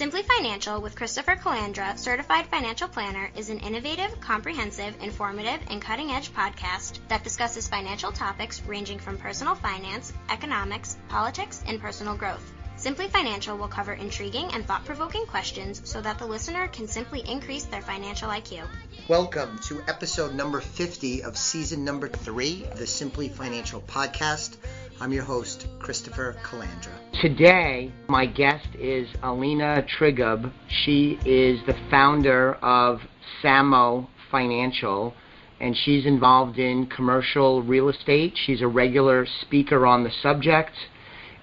Simply Financial with Christopher Calandra, Certified Financial Planner, is an innovative, comprehensive, informative, and cutting-edge podcast that discusses financial topics ranging from personal finance, economics, politics, and personal growth. Simply Financial will cover intriguing and thought-provoking questions so that the listener can simply increase their financial IQ. Welcome to episode number 50 of season number 3 of the Simply Financial podcast. I'm your host, Christopher Calandra. Today, my guest is Alina Trigub. She is the founder of SAMO Financial, and she's involved in commercial real estate. She's a regular speaker on the subject.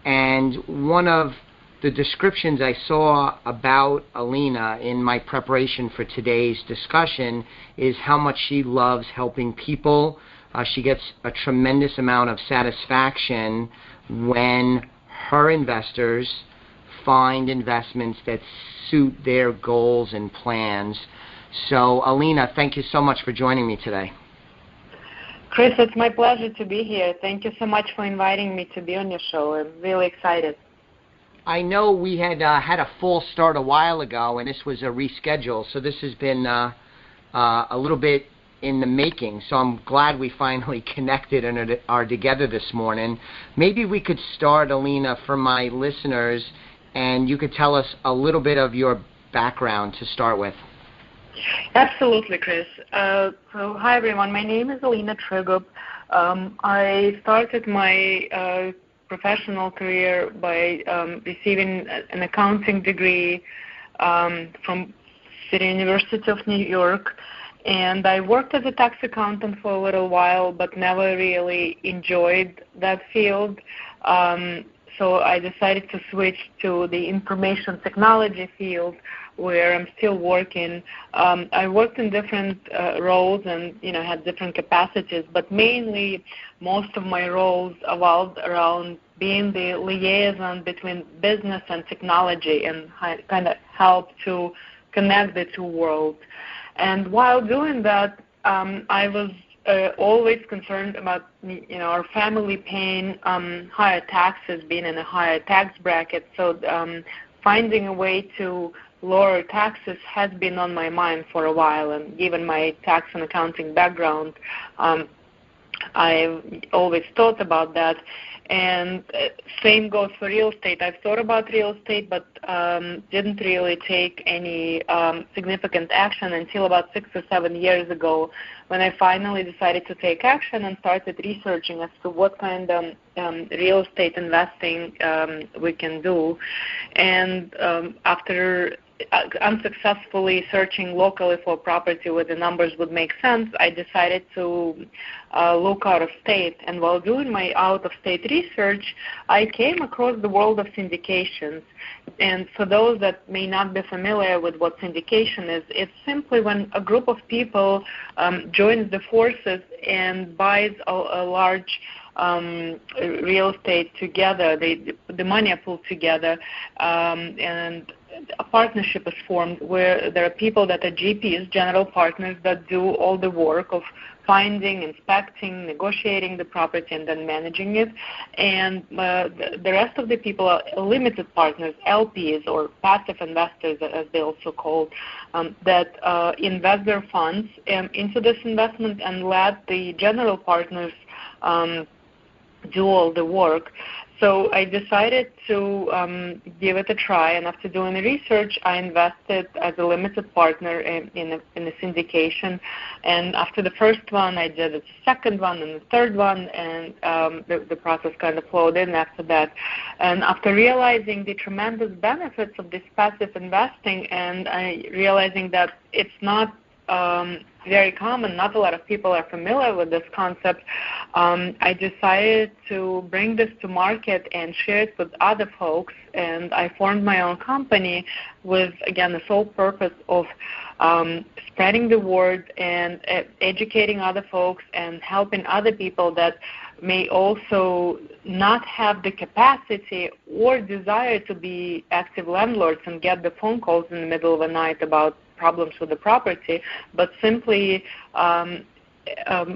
And one of the descriptions I saw about Alina in my preparation for today's discussion is how much she loves helping people. She gets a tremendous amount of satisfaction when her investors find investments that suit their goals and plans. So, Alina, thank you so much for joining me today. Chris, it's my pleasure to be here. Thank you so much for inviting me to be on your show. I'm really excited. I know we had had a full start a while ago, and this was a reschedule, so this has been a little bit in the making. So I'm glad we finally connected and are together this morning. Maybe we could start, Alina, for my listeners, and you could tell us a little bit of your background to start with. Absolutely, Chris. So hi, everyone. My name is Alina Trigub. I started my professional career by receiving an accounting degree from City University of New York, and I worked as a tax accountant for a little while, but never really enjoyed that field. So I decided to switch to the information technology field, where I'm still working. I worked in different roles and had different capacities, but mainly most of my roles evolved around being the liaison between business and technology and kind of help to connect the two worlds. And while doing that, I was always concerned about our family paying higher taxes, being in a higher tax bracket. So finding a way to lower taxes has been on my mind for a while, and given my tax and accounting background, I've always thought about that. And same goes for real estate. I've thought about real estate, but didn't really take any significant action until about 6 or 7 years ago, when I finally decided to take action and started researching as to what kind of real estate investing we can do. And after unsuccessfully searching locally for property where the numbers would make sense, I decided to look out of state. And while doing my out-of-state research, I came across the world of syndications. And for those that may not be familiar with what syndication is, it's simply when a group of people joins the forces and buys a large real estate together. The money are pulled together, and a partnership is formed where there are people that are GPs, general partners, that do all the work of finding, inspecting, negotiating the property, and then managing it. And the rest of the people are limited partners, LPs, or passive investors, as they also called, that invest their funds into this investment and let the general partners do all the work. So I decided to give it a try, and after doing the research, I invested as a limited partner in a syndication. And after the first one, I did the second one and the third one, and the process kind of flowed in after that. And after realizing the tremendous benefits of this passive investing, and realizing that it's not very common, not a lot of people are familiar with this concept, I decided to bring this to market and share it with other folks, and I formed my own company with, again, the sole purpose of spreading the word and educating other folks and helping other people that may also not have the capacity or desire to be active landlords and get the phone calls in the middle of the night about problems with the property, but simply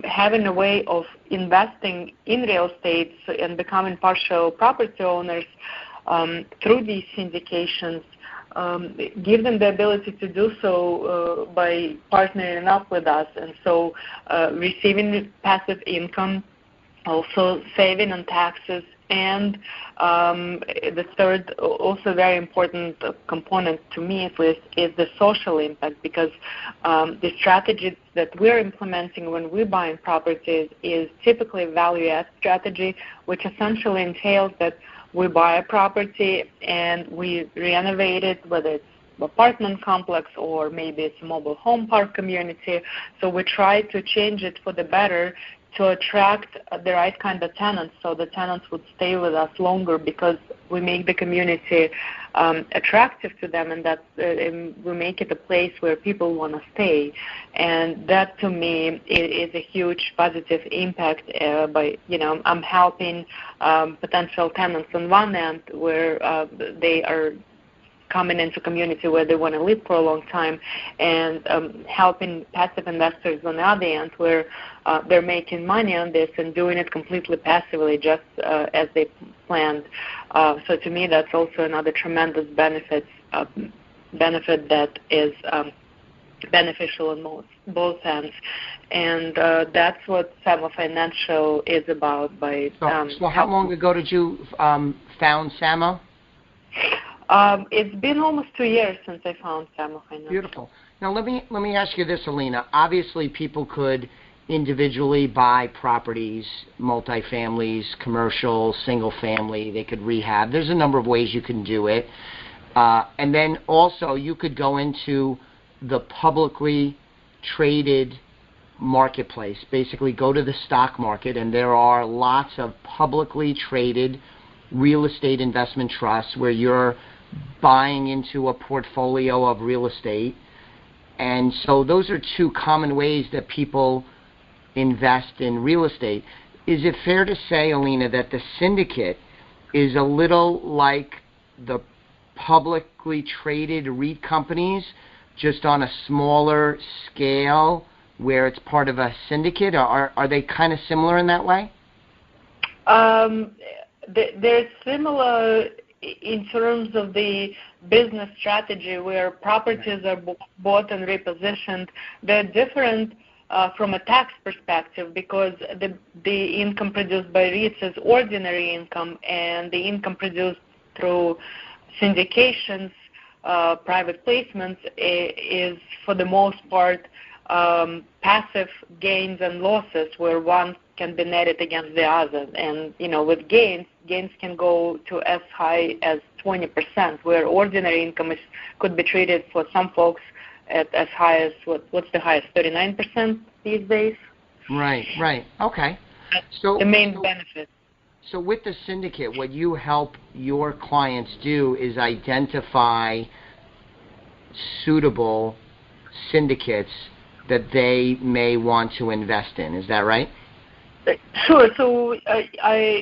having a way of investing in real estate and becoming partial property owners through these syndications give them the ability to do so by partnering up with us, and so receiving passive income, also saving on taxes, and the third, also very important component to me at least, is the social impact, because the strategies that we're implementing when we're buying properties is typically a value-add strategy, which essentially entails that we buy a property and we renovate it, whether it's apartment complex or maybe it's a mobile home park community. So we try to change it for the better to attract the right kind of tenants, so the tenants would stay with us longer, because we make the community attractive to them, and that we make it a place where people want to stay. And that, to me, is a huge positive impact. I'm helping potential tenants on one end, where they are coming into community where they want to live for a long time, and helping passive investors on the other end, where they're making money on this and doing it completely passively, just as they planned. So to me, that's also another tremendous benefit that is beneficial on both ends. And that's what SAMO Financial is about. So how long ago did you found SAMO? It's been almost 2 years since I found SAMO Financial. Beautiful. Now let me ask you this, Alina. Obviously, people could individually buy properties, multifamilies, commercial, single family. They could rehab. There's a number of ways you can do it. And then also you could go into the publicly traded marketplace. Basically, go to the stock market, and there are lots of publicly traded real estate investment trusts where you're buying into a portfolio of real estate. And so those are two common ways that people invest in real estate. Is it fair to say, Alina, that the syndicate is a little like the publicly traded REIT companies, just on a smaller scale, where it's part of a syndicate? Are they kind of similar in that way? They're similar in terms of the business strategy, where properties are bought and repositioned. They're different from a tax perspective, because the income produced by REITs is ordinary income, and the income produced through syndications, private placements, is for the most part passive gains and losses, where one can be netted against the other. And with gains can go to as high as 20%, where ordinary income could be treated for some folks at as high as what's the highest, 39% these days. Right. Okay. So the main benefit. So with the syndicate, what you help your clients do is identify suitable syndicates that they may want to invest in. Is that right? Sure. So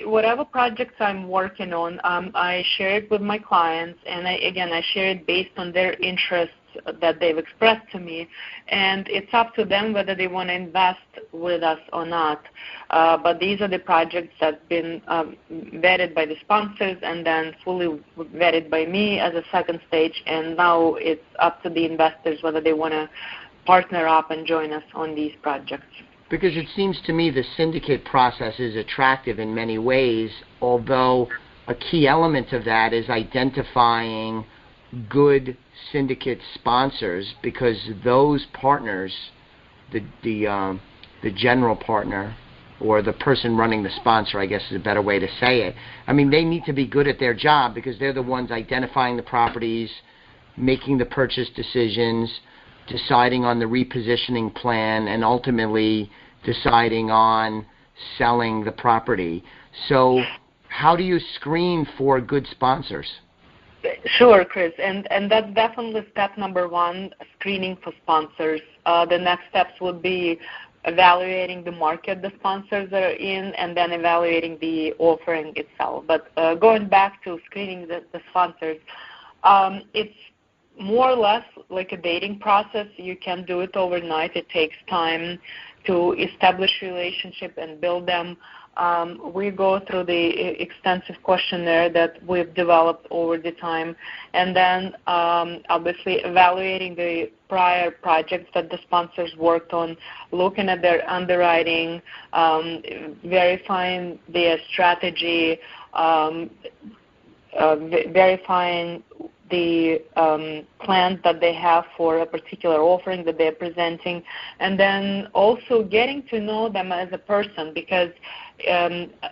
whatever projects I'm working on, I share it with my clients, and I share it based on their interests that they've expressed to me, and it's up to them whether they want to invest with us or not. But these are the projects that have been vetted by the sponsors and then fully vetted by me as a second stage, and now it's up to the investors whether they want to partner up and join us on these projects. Because it seems to me the syndicate process is attractive in many ways, although a key element of that is identifying good syndicate sponsors, because those partners, the general partner, or the person running the sponsor, I guess is a better way to say it. I mean, they need to be good at their job, because they're the ones identifying the properties, making the purchase decisions, deciding on the repositioning plan, and ultimately deciding on selling the property. So how do you screen for good sponsors? Sure, Chris, and that's definitely step number one, screening for sponsors. The next steps would be evaluating the market the sponsors are in, and then evaluating the offering itself. But going back to screening the sponsors, it's more or less like a dating process. You can do it overnight. It takes time to establish a relationship and build them. we go through the extensive questionnaire that we've developed over the time, and then obviously evaluating the prior projects that the sponsors worked on, looking at their underwriting, verifying their strategy, verifying the plans that they have for a particular offering that they're presenting, and then also getting to know them as a person, because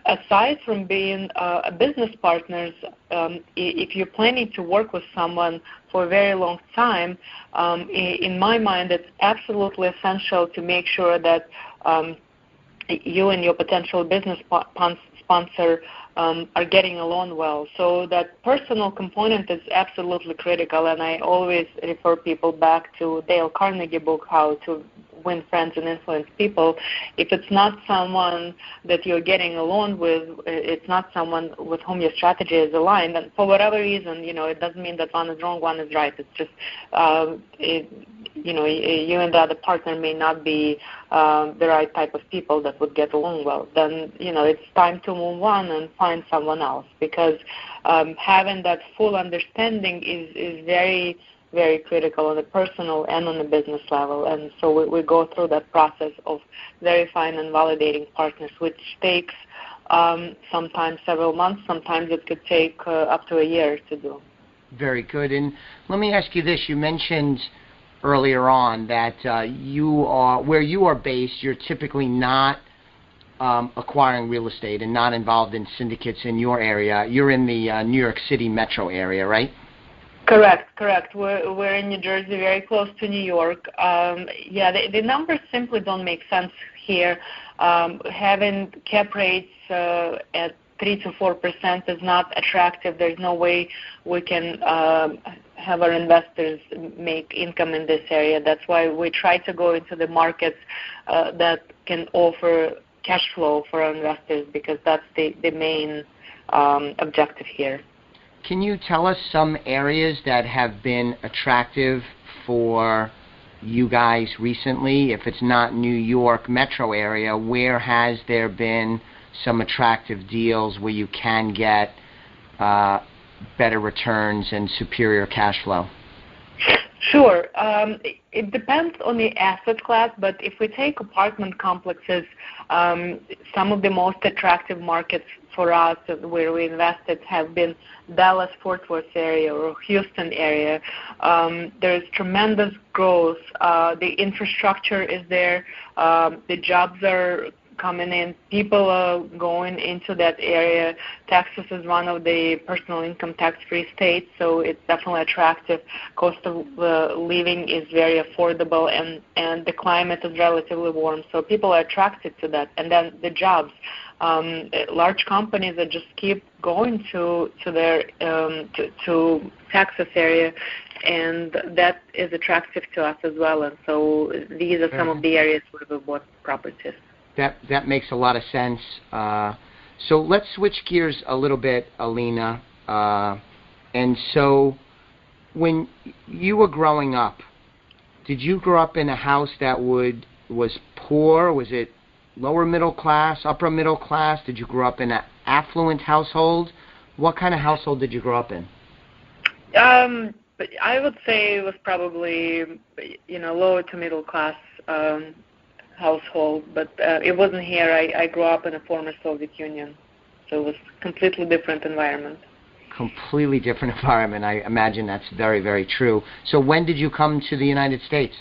aside from being a business partners, if you're planning to work with someone for a very long time, in my mind it's absolutely essential to make sure that you and your potential business sponsor are getting along well. So that personal component is absolutely critical, and I always refer people back to Dale Carnegie book, How to Win Friends and Influence People. If it's not someone that you're getting along with, it's not someone with whom your strategy is aligned, and for whatever reason, it doesn't mean that one is wrong, one is right. It's just, you and the other partner may not be the right type of people that would get along well. Then, it's time to move on and find someone else, because having that full understanding is very, very critical on the personal and on the business level. And so we go through that process of verifying and validating partners, which takes sometimes several months. Sometimes it could take up to a year to do. Very good. And let me ask you this. You mentioned earlier on that where you are based, you're typically not acquiring real estate and not involved in syndicates in your area. You're in the New York City metro area, right? Correct. We're in New Jersey, very close to New York. The numbers simply don't make sense here. Having cap rates at 3 to 4% is not attractive. There's no way we can have our investors make income in this area. That's why we try to go into the markets that can offer cash flow for our investors, because that's the main objective here. Can you tell us some areas that have been attractive for you guys recently? If it's not New York metro area, where has there been some attractive deals where you can get better returns and superior cash flow? Sure. It depends on the asset class, but if we take apartment complexes, some of the most attractive markets for us where we invested have been Dallas-Fort Worth area or Houston area. There's tremendous growth. The infrastructure is there. The jobs are coming in. People are going into that area. Texas is one of the personal income tax-free states, so it's definitely attractive. Cost of living is very affordable, and the climate is relatively warm, so people are attracted to that. And then the jobs. Large companies that just keep going to their to Texas area, and that is attractive to us as well. And so these are some of the areas where we bought properties. That makes a lot of sense. So let's switch gears a little bit, Alina. And so when you were growing up, did you grow up in a house that was poor? Was it lower middle class, upper middle class? Did you grow up in an affluent household? What kind of household did you grow up in? I would say it was probably, lower to middle class household, but it wasn't here. I grew up in a former Soviet Union, so it was a completely different environment. Completely different environment. I imagine that's very, very true. So when did you come to the United States?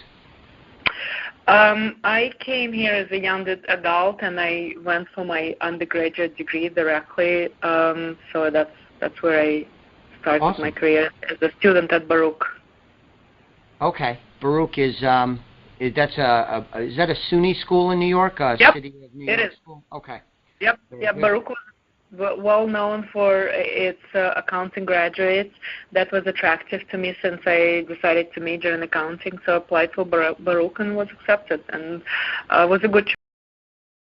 I came here as a young adult, and I went for my undergraduate degree directly. So that's where I started my career as a student at Baruch. Okay, Baruch is that a SUNY school in New York? Yep, City of New York it is. School? Okay. Yep. Baruch was well known for its accounting graduates. That was attractive to me since I decided to major in accounting, so I applied for Baruch and was accepted, and was a good choice.